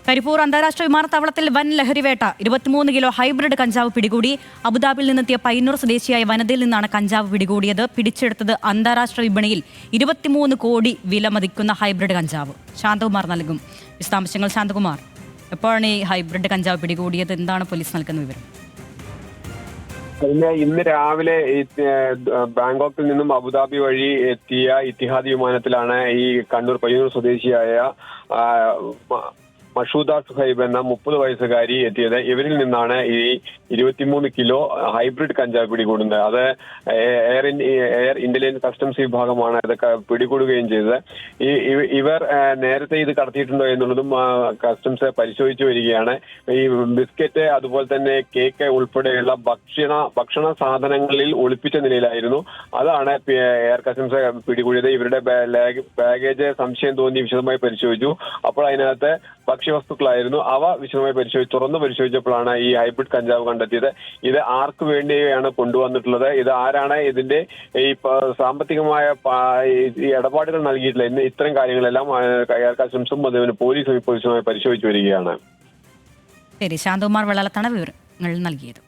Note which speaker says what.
Speaker 1: കരിപ്പൂർ അന്താരാഷ്ട്ര വിമാനത്താവളത്തിൽ വൻ ലഹരിവേട്ട. 23 കിലോ ഹൈബ്രിഡ് കഞ്ചാവ് പിടികൂടി. അബുദാബിയിൽ നിന്നെത്തിയ പയ്യന്നൂർ സ്വദേശിയായ വനിതയിൽ നിന്നാണ് കഞ്ചാവ് പിടികൂടിയത്. പിടിച്ചെടുത്തത് അന്താരാഷ്ട്ര വിപണിയിൽ 23 കോടി വില മതിക്കുന്ന ഹൈബ്രിഡ് കഞ്ചാവ്. ശാന്തകുമാർ നൽകും വിശദാംശങ്ങൾ. ശാന്തകുമാർ, എപ്പോഴാണ് ഈ ഹൈബ്രിഡ് കഞ്ചാവ് പിടികൂടിയത്? എന്താണ് പോലീസ് നൽകുന്ന വിവരം?
Speaker 2: ഇന്ന് രാവിലെ ബാങ്കോക്കിൽ നിന്നും അബുദാബി വഴി എത്തിയ ഇത്തിഹാദ് വിമാനത്തിലാണ് ഈ കണ്ണൂർ പയ്യന്നൂർ സ്വദേശിയായ മഷൂദ സുഹൈബ് എന്ന 30 വയസ്സുകാരി എത്തിയത്. ഇവരിൽ നിന്നാണ് ഈ 23 കിലോ ഹൈബ്രിഡ് കഞ്ചാവ് പിടികൂടുന്നത്. അത് എയർ ഇന്റലിജൻസ് കസ്റ്റംസ് വിഭാഗമാണ് ഇതൊക്കെ പിടികൂടുകയും ചെയ്തത്. ഇവർ നേരത്തെ ഇത് കടത്തിയിട്ടുണ്ടോ എന്നുള്ളതും കസ്റ്റംസ് പരിശോധിച്ചു വരികയാണ്. ഈ ബിസ്ക്കറ്റ്, അതുപോലെ തന്നെ കേക്ക് ഉൾപ്പെടെയുള്ള ഭക്ഷണ സാധനങ്ങളിൽ ഒളിപ്പിച്ച നിലയിലായിരുന്നു. അതാണ് എയർ കസ്റ്റംസ് പിടികൂടിയത്. ഇവരുടെ ബാഗേജ് സംശയം തോന്നി വിശദമായി പരിശോധിച്ചു. അപ്പോൾ അതിനകത്ത് ഭക്ഷ്യവസ്തുക്കളായിരുന്നു. അവ വിശദമായി തുറന്നു പരിശോധിച്ചപ്പോഴാണ് ഈ ഹൈബ്രിഡ് കഞ്ചാവ് കണ്ടെത്തിയത്. ഇത് ആർക്ക് വേണ്ടിയാണ് കൊണ്ടുവന്നിട്ടുള്ളത്, ഇത് ആരാണ് ഇതിന്റെ ഈ സാമ്പത്തികമായ ഇടപാടുകൾ നൽകിയിട്ടുള്ളത്, ഇത്തരം കാര്യങ്ങളെല്ലാം എയർ കസ്റ്റംസും അതുപോലെ പോലീസുമായി പരിശോധിച്ചു വരികയാണ്.
Speaker 1: ശരി, ശാന്തകുമാർ വെള്ളത്താണ് വിവരങ്ങൾ നൽകിയത്.